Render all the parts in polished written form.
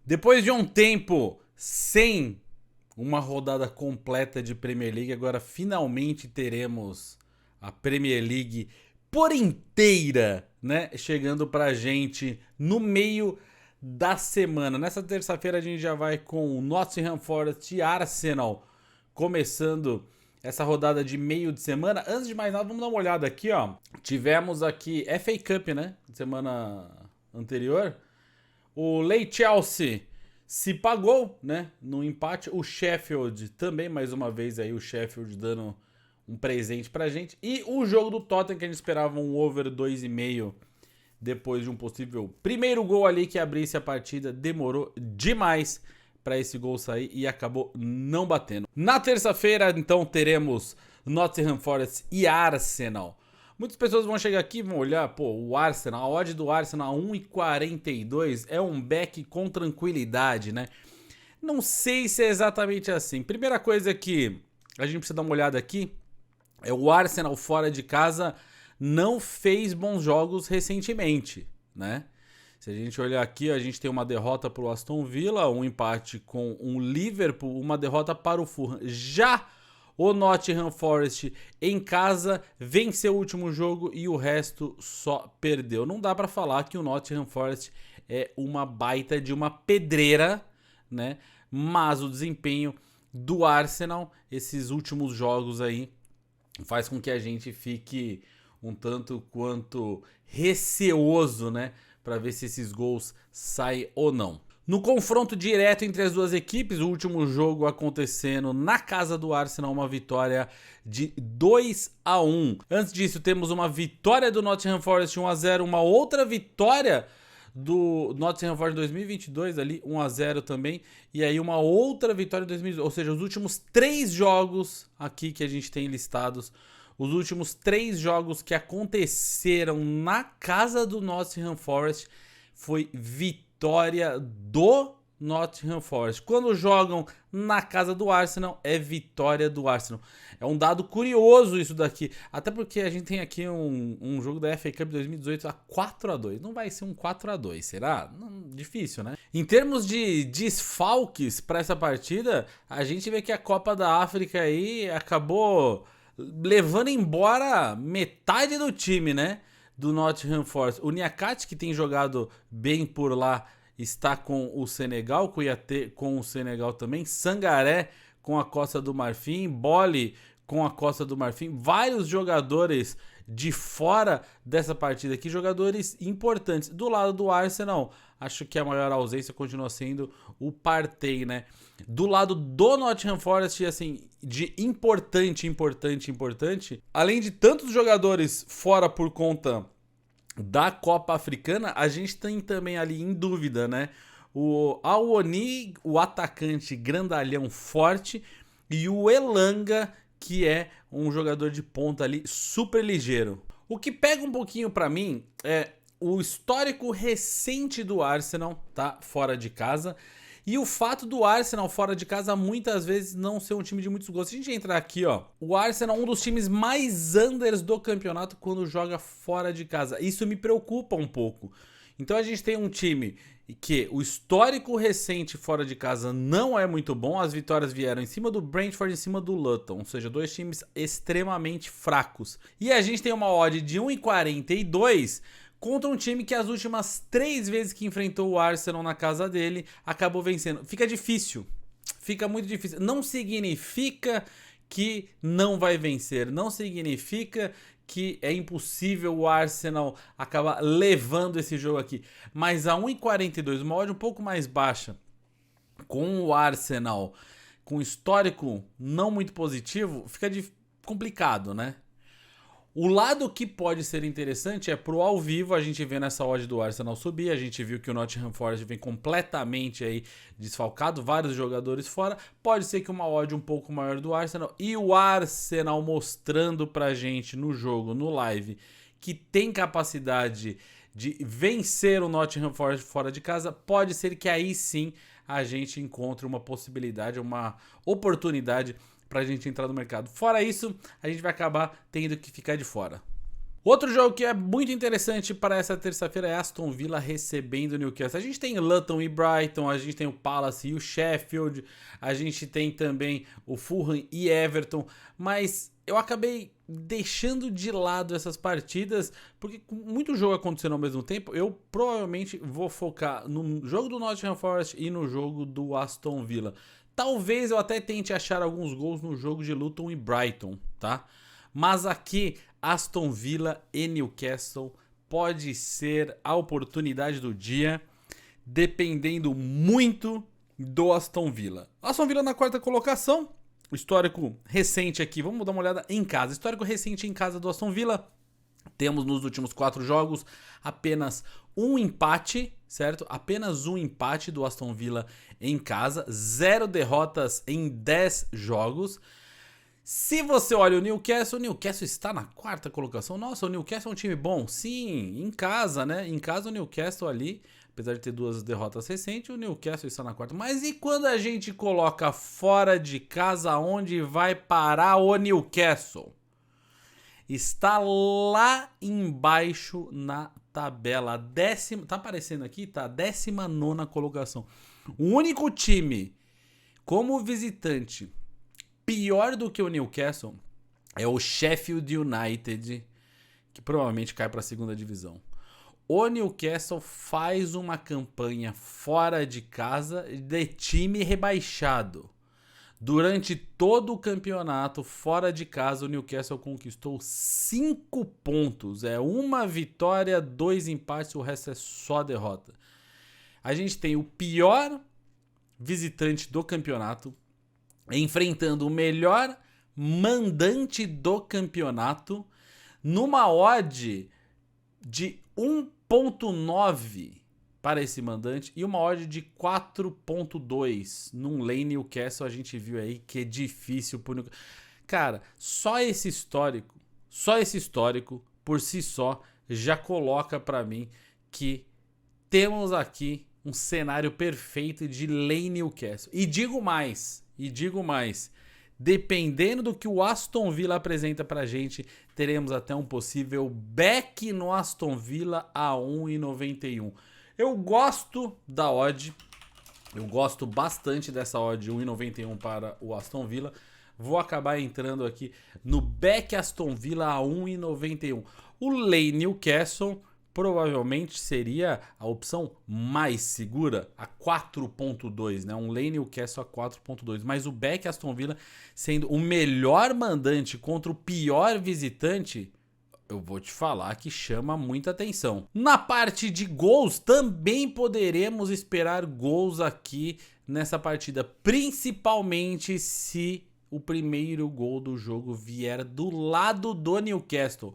Depois de um tempo sem uma rodada completa de Premier League, agora finalmente teremos a Premier League por inteira, né? Chegando pra gente no meio da semana. Nessa terça-feira a gente já vai com o Nottingham Forest e Arsenal começando essa rodada de meio de semana. Antes de mais nada, vamos dar uma olhada aqui, ó. Tivemos aqui FA Cup, né? Semana anterior. O Lei Chelsea se pagou, né? No empate. O Sheffield também, mais uma vez aí, o Sheffield dando um presente pra gente. E o jogo do Tottenham, que a gente esperava um over 2,5 depois de um possível primeiro gol ali que abrisse a partida. Demorou demais para esse gol sair e acabou não batendo. Na terça-feira, então, teremos Nottingham Forest e Arsenal. Muitas pessoas vão chegar aqui e vão olhar, pô, o Arsenal, a odd do Arsenal 1,42 é um back com tranquilidade, né? Não sei se é exatamente assim. Primeira coisa que a gente precisa dar uma olhada aqui é o Arsenal fora de casa não fez bons jogos recentemente, né? Se a gente olhar aqui, a gente tem uma derrota para o Aston Villa, um empate com o Liverpool, uma derrota para o Fulham. Já o Nottingham Forest em casa venceu o último jogo e o resto só perdeu. Não dá para falar que o Nottingham Forest é uma baita de uma pedreira, né? Mas o desempenho do Arsenal, esses últimos jogos aí, faz com que a gente fique um tanto quanto receoso, né? Para ver se esses gols saem ou não. No confronto direto entre as duas equipes, o último jogo acontecendo na casa do Arsenal, uma vitória de 2-1. Antes disso, temos uma vitória do Nottingham Forest 1-0, uma outra vitória do Nottingham Forest 2022 ali, 1-0 também, e aí uma outra vitória em 2022, ou seja, os últimos 3 jogos aqui que a gente tem listados, os últimos 3 jogos que aconteceram na casa do Nottingham Forest foi vitória do Nottingham Forest. Quando jogam na casa do Arsenal, é vitória do Arsenal. É um dado curioso isso daqui. Até porque a gente tem aqui um jogo da FA Cup 2018 a 4-2. Não vai ser um 4-2, será? Não, difícil, né? Em termos de desfalques para essa partida, a gente vê que a Copa da África aí acabou levando embora metade do time, né? Do Nottingham Forest. O Niakate, que tem jogado bem por lá, está com o Senegal, Kouyaté com o Senegal também, Sangaré com a Costa do Marfim, Boly com a Costa do Marfim, vários jogadores de fora dessa partida aqui, jogadores importantes. Do lado do Arsenal, acho que a maior ausência continua sendo o Partey, né? Do lado do Nottingham Forest, assim, de importante, além de tantos jogadores fora por conta da Copa Africana, a gente tem também ali em dúvida, né? O Awoniyi, o atacante grandalhão forte, e o Elanga, que é um jogador de ponta ali super ligeiro. O que pega um pouquinho pra mim é o histórico recente do Arsenal, tá? Fora de casa. E o fato do Arsenal fora de casa muitas vezes não ser um time de muitos gols. Se a gente entrar aqui, ó, o Arsenal é um dos times mais unders do campeonato quando joga fora de casa. Isso me preocupa um pouco. Então a gente tem um time que o histórico recente fora de casa não é muito bom. As vitórias vieram em cima do Brentford e em cima do Luton, ou seja, dois times extremamente fracos. E a gente tem uma odd de 1,42 contra um time que as últimas 3 vezes que enfrentou o Arsenal na casa dele, acabou vencendo. Fica difícil. Fica muito difícil. Não significa que não vai vencer. Não significa que é impossível o Arsenal acabar levando esse jogo aqui. Mas a 1,42, uma odd um pouco mais baixa, com o Arsenal com histórico não muito positivo, fica complicado, né? O lado que pode ser interessante é pro ao vivo, a gente vê nessa odd do Arsenal subir, a gente viu que o Nottingham Forest vem completamente aí desfalcado, vários jogadores fora, pode ser que uma odd um pouco maior do Arsenal e o Arsenal mostrando pra gente no jogo, no live, que tem capacidade de vencer o Nottingham Forest fora de casa, pode ser que aí sim a gente encontre uma possibilidade, uma oportunidade pra gente entrar no mercado. Fora isso, a gente vai acabar tendo que ficar de fora. Outro jogo que é muito interessante para essa terça-feira é Aston Villa recebendo o Newcastle. A gente tem Luton e Brighton, a gente tem o Palace e o Sheffield, a gente tem também o Fulham e Everton, mas eu acabei deixando de lado essas partidas, porque com muito jogo acontecendo ao mesmo tempo, eu provavelmente vou focar no jogo do Nottingham Forest e no jogo do Aston Villa. Talvez eu até tente achar alguns gols no jogo de Luton e Brighton, tá? Mas aqui, Aston Villa e Newcastle pode ser a oportunidade do dia, dependendo muito do Aston Villa. Aston Villa na quarta colocação, o histórico recente aqui, vamos dar uma olhada em casa. Histórico recente em casa do Aston Villa, temos nos últimos 4 jogos apenas um empate, certo? Apenas um empate do Aston Villa em casa, 0 derrotas em 10 jogos. Se você olha o Newcastle está na quarta colocação. Nossa, o Newcastle é um time bom. Sim, em casa, né? Em casa o Newcastle ali, apesar de ter 2 derrotas recentes, o Newcastle está na quarta. Mas e quando a gente coloca fora de casa, onde vai parar o Newcastle? Está lá embaixo na tabela. Tá aparecendo aqui, tá? 19ª colocação. O único time como visitante pior do que o Newcastle é o Sheffield United, que provavelmente cai para a segunda divisão. O Newcastle faz uma campanha fora de casa de time rebaixado. Durante todo o campeonato, fora de casa, o Newcastle conquistou 5 pontos. É 1 vitória, 2 empates, o resto é só derrota. A gente tem o pior visitante do campeonato, enfrentando o melhor mandante do campeonato, numa odd de 1.9 para esse mandante e uma odd de 4.2 num lane Newcastle. A gente viu aí que é difícil por... Cara, só esse histórico por si só já coloca para mim que temos aqui um cenário perfeito de lane Newcastle. E digo mais, dependendo do que o Aston Villa apresenta pra gente, teremos até um possível back no Aston Villa a 1,91. Eu gosto da odd, eu gosto bastante dessa odd 1,91 para o Aston Villa. Vou acabar entrando aqui no back Aston Villa a 1,91. O lane Newcastle provavelmente seria a opção mais segura, a 4.2, né? Um lane Newcastle a 4.2, mas o back Aston Villa sendo o melhor mandante contra o pior visitante, eu vou te falar que chama muita atenção. Na parte de gols, também poderemos esperar gols aqui nessa partida, principalmente se o primeiro gol do jogo vier do lado do Newcastle.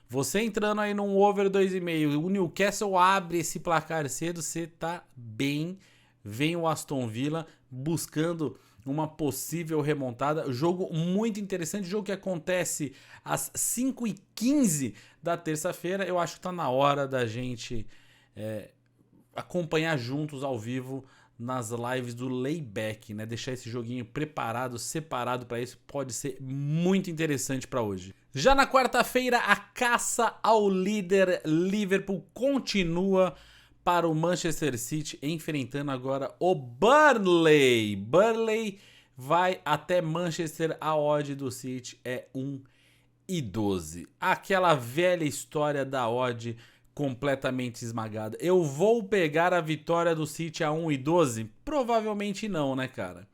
Você entrando aí num over 2,5, o Newcastle abre esse placar cedo, você tá bem. Vem o Aston Villa buscando uma possível remontada. Jogo muito interessante, jogo que acontece às 5h15 da terça-feira. Eu acho que tá na hora da gente acompanhar juntos ao vivo nas lives do Layback, né? Deixar esse joguinho preparado, separado para isso, pode ser muito interessante para hoje. Já na quarta-feira, a caça ao líder Liverpool continua para o Manchester City, enfrentando agora o Burnley. Burnley vai até Manchester, a odd do City é 1,12. Aquela velha história da odd completamente esmagada. Eu vou pegar a vitória do City a 1,12? Provavelmente não, né, cara?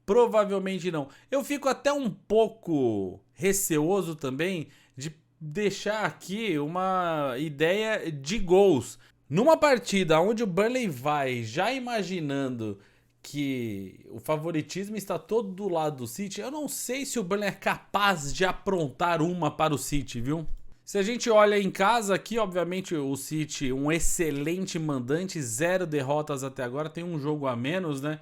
Provavelmente não. Eu fico até um pouco receoso também de deixar aqui uma ideia de gols. Numa partida onde o Burnley vai já imaginando que o favoritismo está todo do lado do City, eu não sei se o Burnley é capaz de aprontar uma para o City, viu? Se a gente olha em casa aqui, obviamente o City, um excelente mandante, 0 derrotas até agora, tem um jogo a menos, né?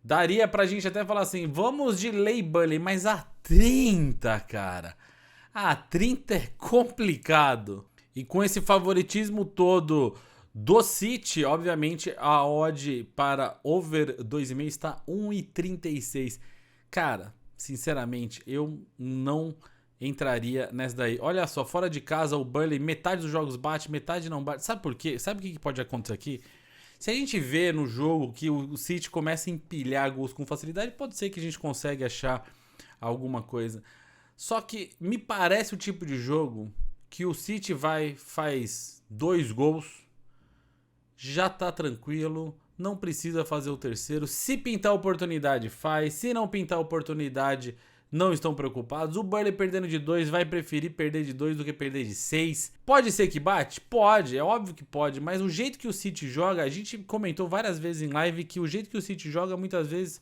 Daria pra gente até falar assim, vamos de lay Burnley, mas a 30, cara. A 30 é complicado. E com esse favoritismo todo do City, obviamente a odd para over 2,5 está 1,36. Cara, sinceramente, eu não entraria nessa daí. Olha só, fora de casa o Burnley, metade dos jogos bate, metade não bate. Sabe por quê? Sabe o que pode acontecer aqui? Se a gente vê no jogo que o City começa a empilhar gols com facilidade, pode ser que a gente consiga achar alguma coisa. Só que me parece o tipo de jogo que o City faz 2 gols, já tá tranquilo, não precisa fazer o terceiro. Se pintar oportunidade, faz. Se não pintar oportunidade, não estão preocupados. O Burnley perdendo de 2 vai preferir perder de 2 do que perder de 6. Pode ser que bate? Pode, é óbvio que pode. Mas o jeito que o City joga, a gente comentou várias vezes em live que o jeito que o City joga, muitas vezes,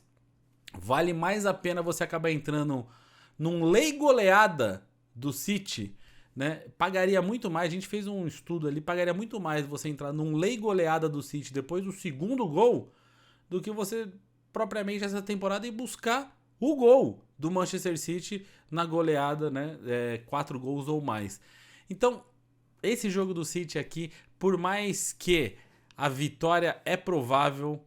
vale mais a pena você acabar entrando num lei goleada do City, né? Pagaria muito mais, a gente fez um estudo ali, pagaria muito mais você entrar num lei goleada do City depois do segundo gol do que você propriamente essa temporada e buscar o gol do Manchester City na goleada, né? 4 gols ou mais. Então, esse jogo do City aqui, por mais que a vitória é provável,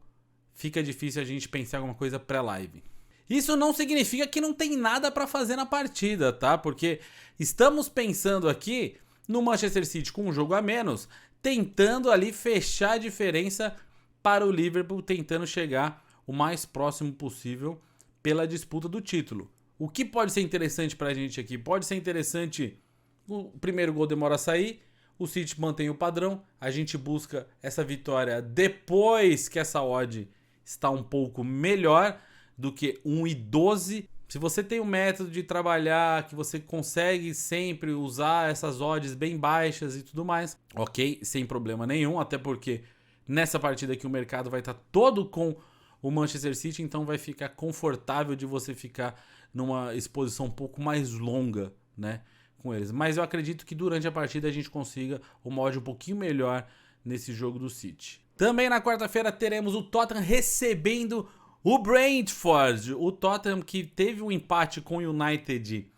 fica difícil a gente pensar em alguma coisa pré-live. Isso não significa que não tem nada para fazer na partida, tá? Porque estamos pensando aqui no Manchester City com um jogo a menos, tentando ali fechar a diferença para o Liverpool, tentando chegar o mais próximo possível pela disputa do título. O que pode ser interessante pra gente aqui? Pode ser interessante, o primeiro gol demora a sair, o City mantém o padrão, a gente busca essa vitória depois que essa odd está um pouco melhor do que 1,12. Se você tem um método de trabalhar que você consegue sempre usar essas odds bem baixas e tudo mais, ok, sem problema nenhum, até porque nessa partida aqui o mercado vai estar todo com o Manchester City, então vai ficar confortável de você ficar numa exposição um pouco mais longa, né, com eles. Mas eu acredito que durante a partida a gente consiga uma odd um pouquinho melhor nesse jogo do City. Também na quarta-feira teremos o Tottenham recebendo o Brentford. O Tottenham que teve um empate com o United.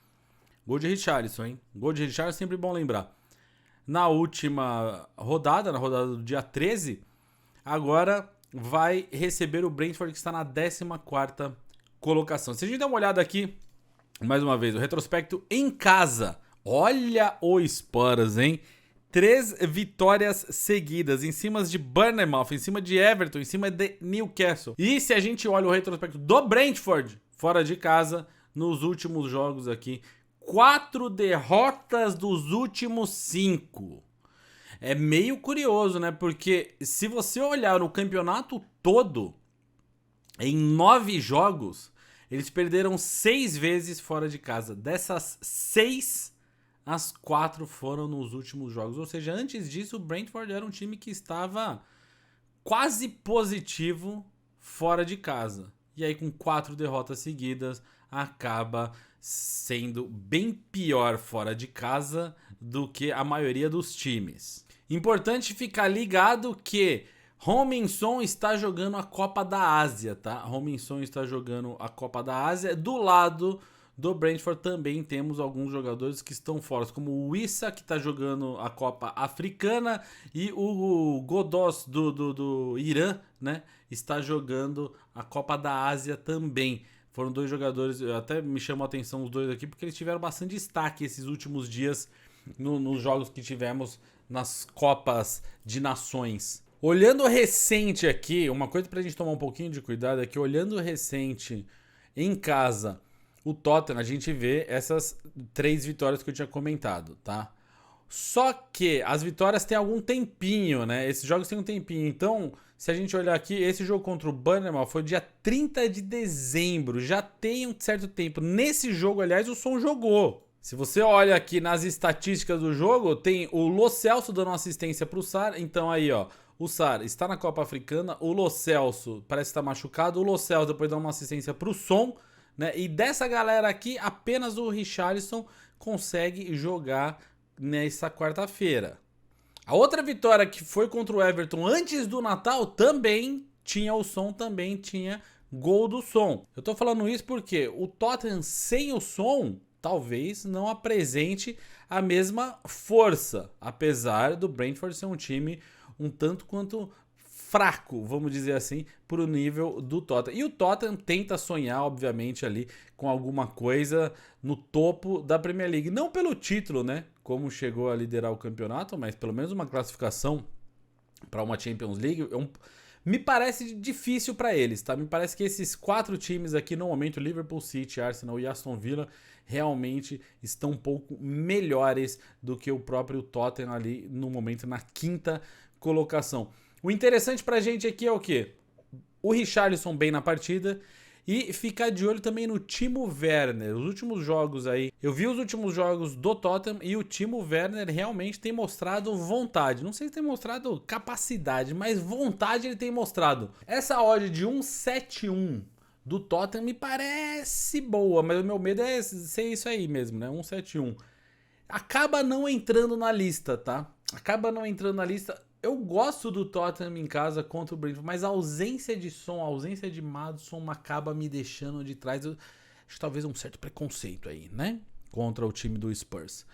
Gol de Richarlison, hein? Gol de Richarlison, sempre bom lembrar. Na última rodada, na rodada do dia 13, agora vai receber o Brentford, que está na 14ª colocação. Se a gente der uma olhada aqui, mais uma vez, o retrospecto em casa. Olha o Spurs, hein? 3 vitórias seguidas em cima de Bournemouth, em cima de Everton, em cima de Newcastle. E se a gente olha o retrospecto do Brentford, fora de casa, nos últimos jogos aqui, 4 derrotas dos últimos 5. É meio curioso, né? Porque se você olhar o campeonato todo, em 9 jogos, eles perderam 6 vezes fora de casa. Dessas 6, as 4 foram nos últimos jogos. Ou seja, antes disso, o Brentford era um time que estava quase positivo fora de casa. E aí, com 4 derrotas seguidas, acaba sendo bem pior fora de casa do que a maioria dos times. Importante ficar ligado que Heung-min-Son está jogando a Copa da Ásia, tá? Heung-min-Son está jogando a Copa da Ásia. Do lado do Brentford também temos alguns jogadores que estão fora, como o Wissa, que está jogando a Copa Africana, e o Godos do Irã, né? Está jogando a Copa da Ásia também. Foram 2 jogadores, até me chamou a atenção os 2 aqui, porque eles tiveram bastante destaque esses últimos dias nos jogos que tivemos nas Copas de Nações. Olhando o recente aqui, uma coisa pra gente tomar um pouquinho de cuidado é que olhando o recente em casa, o Tottenham, a gente vê essas 3 vitórias que eu tinha comentado, tá? Só que as vitórias têm algum tempinho, né? Esses jogos têm um tempinho. Então, se a gente olhar aqui, esse jogo contra o Bournemouth foi dia 30 de dezembro. Já tem um certo tempo. Nesse jogo, aliás, o Son jogou. Se você olha aqui nas estatísticas do jogo, tem o Lo Celso dando assistência pro Sarr. Então aí, ó, o Sarr está na Copa Africana. O Lo Celso parece estar machucado. O Lo Celso depois dá uma assistência pro Son, né? E dessa galera aqui, apenas o Richarlison consegue jogar nessa quarta-feira. A outra vitória que foi contra o Everton antes do Natal também tinha o Son, também tinha gol do Son. Eu tô falando isso porque o Tottenham sem o Son talvez não apresente a mesma força, apesar do Brentford ser um time um tanto quanto fraco, vamos dizer assim, para o nível do Tottenham. E o Tottenham tenta sonhar, obviamente, ali com alguma coisa no topo da Premier League. Não pelo título, né? Como chegou a liderar o campeonato, mas pelo menos uma classificação para uma Champions League. Me parece difícil para eles, tá? Me parece que esses 4 times aqui, no momento, Liverpool, City, Arsenal e Aston Villa, realmente estão um pouco melhores do que o próprio Tottenham ali no momento, na 5ª colocação. O interessante pra gente aqui é o quê? O Richarlison bem na partida e ficar de olho também no Timo Werner. Os últimos jogos aí, eu vi os últimos jogos do Tottenham e o Timo Werner realmente tem mostrado vontade. Não sei se tem mostrado capacidade, mas vontade ele tem mostrado. Essa odd de 1,71 do Tottenham me parece boa, mas o meu medo é ser isso aí mesmo, né? 1,71. Acaba não entrando na lista, tá? Acaba não entrando na lista. Eu gosto do Tottenham em casa contra o Brentford, mas a ausência de som, a ausência de Maddison acaba me deixando de trás. Acho que talvez um certo preconceito aí, né? Contra o time do Spurs.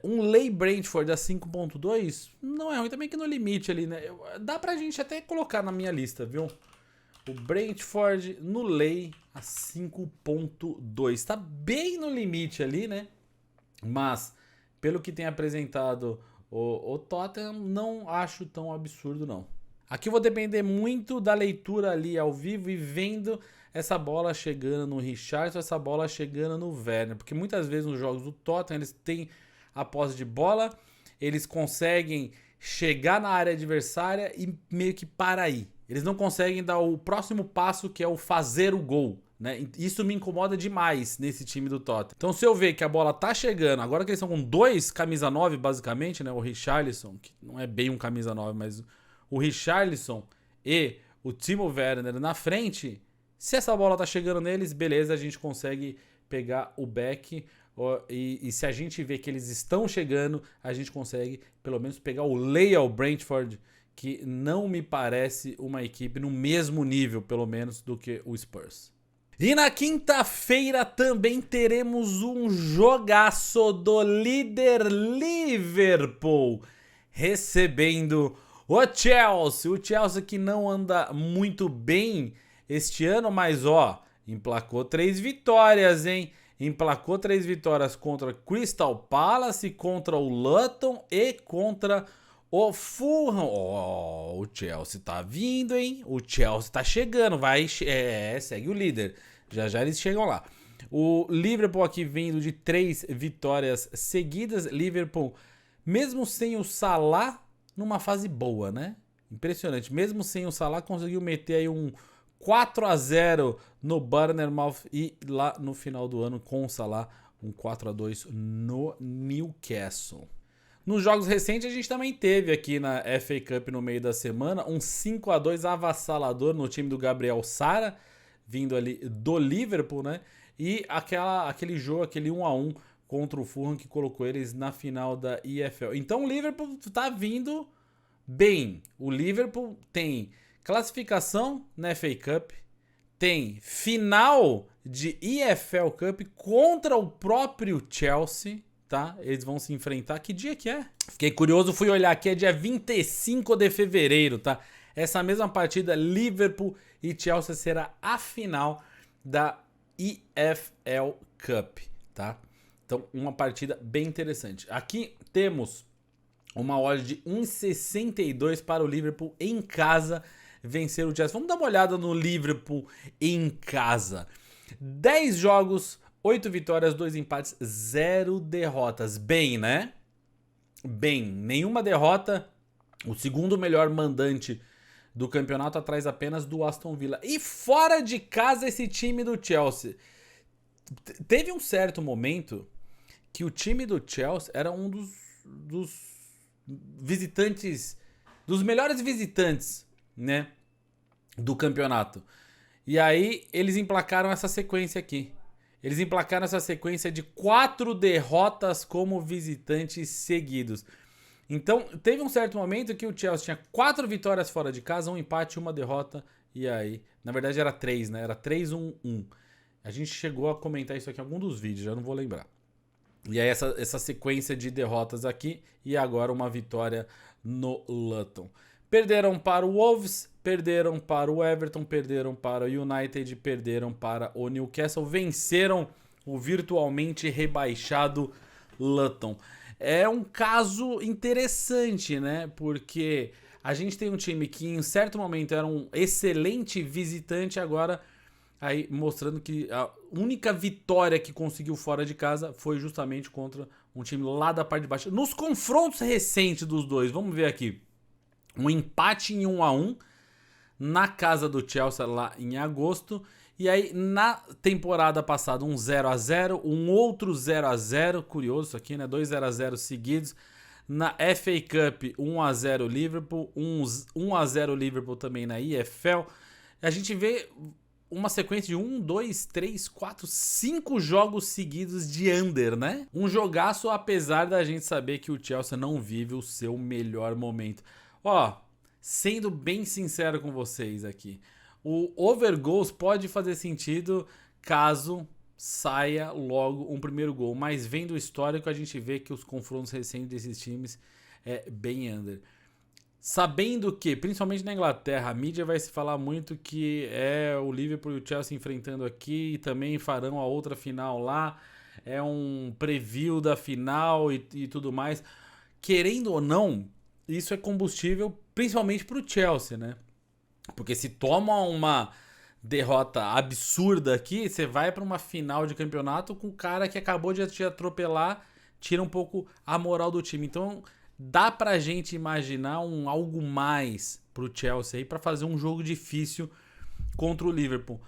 Um Lay Brentford a 5.2 não é ruim, também que no limite ali, né? Dá pra gente até colocar na minha lista, viu? O Brentford no Lay a 5.2. Tá bem no limite ali, né? Mas, pelo que tem apresentado o Tottenham, não acho tão absurdo, não. Aqui eu vou depender muito da leitura ali ao vivo e vendo essa bola chegando no Richarlison, essa bola chegando no Werner. Porque muitas vezes nos jogos do Tottenham eles têm a posse de bola, eles conseguem chegar na área adversária e meio que para aí. Eles não conseguem dar o próximo passo, que é o fazer o gol, né? Isso me incomoda demais nesse time do Tottenham. Então, se eu ver que a bola tá chegando, agora que eles estão com 2 camisa 9, basicamente, né? O Richarlison, que não é bem um camisa 9, mas o Richarlison e o Timo Werner na frente, se essa bola tá chegando neles, beleza, a gente consegue pegar o back. E se a gente vê que eles estão chegando, a gente consegue pelo menos pegar o Lay Brentford, que não me parece uma equipe no mesmo nível, pelo menos, do que o Spurs. E na quinta-feira também teremos um jogaço do líder Liverpool recebendo o Chelsea. O Chelsea que não anda muito bem este ano, mas ó, emplacou 3 vitórias, hein? Emplacou 3 vitórias contra Crystal Palace, contra o Luton e contra o Fulham. O Chelsea tá vindo, hein? O Chelsea tá chegando, segue o líder. Já já eles chegam lá. O Liverpool aqui vindo de 3 vitórias seguidas. Liverpool, mesmo sem o Salah, numa fase boa, né? Impressionante. Mesmo sem o Salah, conseguiu meter aí um 4-0 no Bournemouth e lá no final do ano com o Salah, um 4-2 no Newcastle. Nos jogos recentes a gente também teve aqui na FA Cup no meio da semana um 5-2 avassalador no time do Gabriel Sara, vindo ali do Liverpool, né? E aquele jogo, aquele 1-1 contra o Fulham que colocou eles na final da EFL. Então o Liverpool tá vindo bem. O Liverpool tem classificação na FA Cup, tem final de EFL Cup contra o próprio Chelsea, tá? Eles vão se enfrentar. Que dia que é? Fiquei curioso, fui olhar aqui, é dia 25 de fevereiro, tá? Essa mesma partida, Liverpool e Chelsea, será a final da EFL Cup, tá? Então, uma partida bem interessante. Aqui temos uma odd de 1,62 para o Liverpool em casa vencer o Chelsea. Vamos dar uma olhada no Liverpool em casa. 10 jogos, 8 vitórias, 2 empates, 0 derrotas. Bem, né? Bem, nenhuma derrota. O segundo melhor mandante do campeonato, atrás apenas do Aston Villa. E fora de casa, esse time do Chelsea. Teve um certo momento que o time do Chelsea era um dos visitantes, dos melhores visitantes, né, do campeonato. E aí eles emplacaram essa sequência aqui. Eles emplacaram essa sequência de 4 derrotas como visitantes seguidos. Então, teve um certo momento que o Chelsea tinha 4 vitórias fora de casa, um empate, uma derrota. E aí, na verdade era 3, né? Era 3-1-1. A gente chegou a comentar isso aqui em algum dos vídeos, já não vou lembrar. E aí essa sequência de derrotas aqui e agora uma vitória no Luton. Perderam para o Wolves perderam para o Everton, perderam para o United, perderam para o Newcastle, venceram o virtualmente rebaixado Luton. É um caso interessante, né? Porque a gente tem um time que em certo momento era um excelente visitante, agora aí mostrando que a única vitória que conseguiu fora de casa foi justamente contra um time lá da parte de baixo. Nos confrontos recentes dos dois, vamos ver aqui. Um empate em 1-1 na casa do Chelsea lá em agosto. E aí na temporada passada um 0-0, um outro 0-0, curioso isso aqui, né? 2 0-0 seguidos. Na FA Cup 1-0 Liverpool, 1-0 Liverpool também na EFL. A gente vê uma sequência de 1, 2, 3, 4, 5 jogos seguidos de under, né? Um jogaço, apesar da gente saber que o Chelsea não vive o seu melhor momento. Ó, sendo bem sincero com vocês aqui, o over goals pode fazer sentido caso saia logo um primeiro gol, mas vendo o histórico a gente vê que os confrontos recentes desses times é bem under. Sabendo que, principalmente na Inglaterra, a mídia vai se falar muito que é o Liverpool e o Chelsea enfrentando aqui e também farão a outra final lá. É um preview da final e tudo mais. Querendo ou não, isso é combustível principalmente para o Chelsea, né? Porque se toma uma derrota absurda aqui, você vai para uma final de campeonato com o cara que acabou de te atropelar, tira um pouco a moral do time. Então dá pra gente imaginar algo mais pro Chelsea aí pra fazer um jogo difícil contra o Liverpool.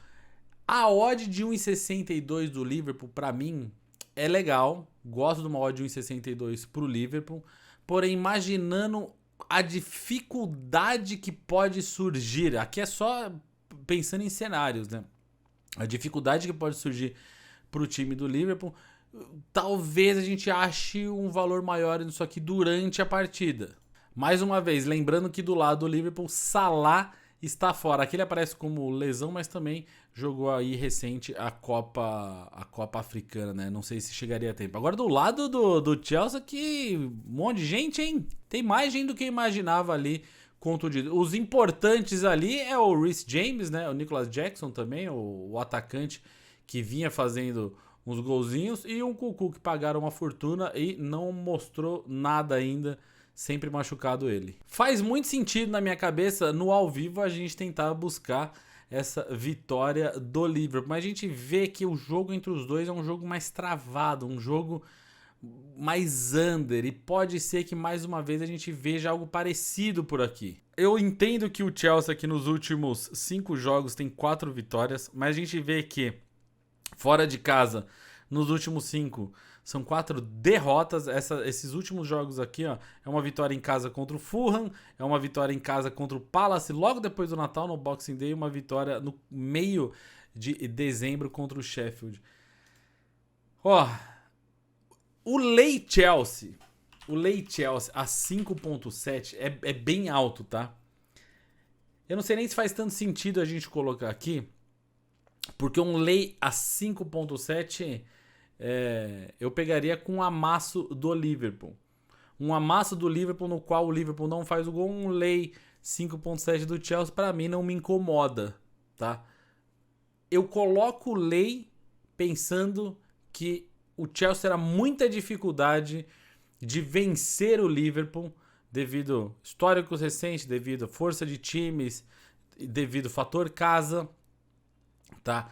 A odd de 1,62 do Liverpool pra mim é legal, gosto de uma odd de 1,62 pro Liverpool, porém imaginando a dificuldade que pode surgir, aqui é só pensando em cenários, né? A dificuldade que pode surgir pro time do Liverpool, talvez a gente ache um valor maior nisso aqui durante a partida. Mais uma vez, lembrando que do lado do Liverpool, Salah está fora. Aqui ele aparece como lesão, mas também jogou aí recente a Copa Africana, né? Não sei se chegaria a tempo. Agora do lado do Chelsea, que um monte de gente, hein? Tem mais gente do que eu imaginava ali contundido. Os importantes ali é o Reece James, né? O Nicholas Jackson também, o atacante que vinha fazendo uns golzinhos, e um Cucu que pagaram uma fortuna e não mostrou nada ainda, sempre machucado ele. Faz muito sentido na minha cabeça, no ao vivo, a gente tentar buscar essa vitória do Liverpool, mas a gente vê que o jogo entre os dois é um jogo mais travado, um jogo mais under, e pode ser que mais uma vez a gente veja algo parecido por aqui. Eu entendo que o Chelsea aqui nos últimos 5 jogos tem 4 vitórias, mas a gente vê que fora de casa, nos últimos 5, são 4 derrotas. Esses últimos jogos aqui, ó, é uma vitória em casa contra o Fulham, é uma vitória em casa contra o Palace, logo depois do Natal, no Boxing Day, uma vitória no meio de dezembro contra o Sheffield. Ó, o Lay Chelsea a 5.7 é bem alto, tá? Eu não sei nem se faz tanto sentido a gente colocar aqui, porque um lay a 5.7 eu pegaria com um amasso do Liverpool. Um amasso do Liverpool no qual o Liverpool não faz o gol. Um lay 5.7 do Chelsea pra mim não me incomoda, tá? Eu coloco o lay pensando que o Chelsea terá muita dificuldade de vencer o Liverpool devido a históricos recentes, devido a força de times, devido ao fator casa, tá?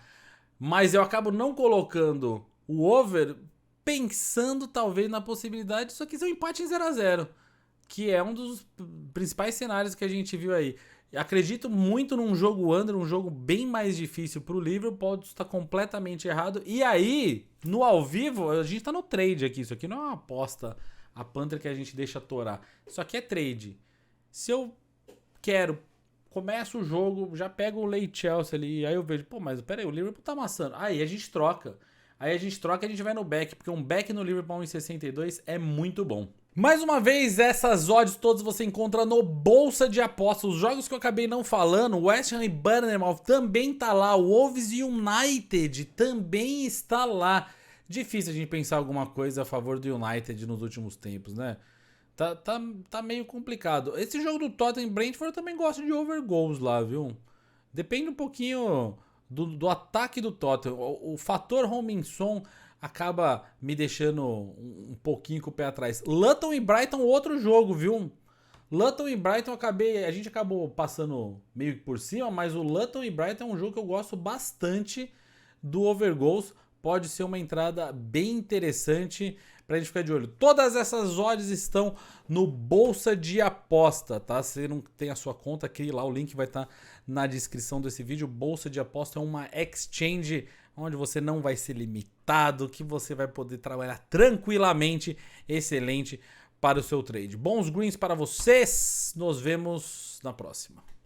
Mas eu acabo não colocando o over pensando talvez na possibilidade disso aqui ser um empate em 0-0, que é um dos principais cenários que a gente viu aí. Acredito muito num jogo under, um jogo bem mais difícil pro Liverpool, pode estar completamente errado. E aí, no ao vivo, a gente tá no trade aqui, isso aqui não é uma aposta a Panther que a gente deixa torar. Isso aqui é trade. Se eu quero, começo o jogo, já pego o Lay Chelsea ali, aí eu vejo, pô, mas peraí, o Liverpool tá amassando. Aí a gente troca. Aí a gente troca e a gente vai no back, porque um back no Liverpool 1,62 é muito bom. Mais uma vez, essas odds todas você encontra no Bolsa de Apostas. Os jogos que eu acabei não falando, o West Ham e Bournemouth também tá lá. O Wolves e United também está lá. Difícil a gente pensar alguma coisa a favor do United nos últimos tempos, né? Tá meio complicado. Esse jogo do Tottenham e Brentford eu também gosto de over goals lá, viu? Depende um pouquinho do ataque do Tottenham. O fator Heung-min-Son acaba me deixando um pouquinho com o pé atrás. Luton e Brighton, outro jogo, viu? Luton e Brighton a gente acabou passando meio que por cima, mas o Luton e Brighton é um jogo que eu gosto bastante do over goals. Pode ser uma entrada bem interessante pra gente ficar de olho. Todas essas odds estão no Bolsa de Aposta, tá? Se você não tem a sua conta, crie lá, o link vai estar na descrição desse vídeo. Bolsa de Aposta é uma exchange onde você não vai ser limitado, que você vai poder trabalhar tranquilamente, excelente para o seu trade. Bons greens para vocês, nos vemos na próxima.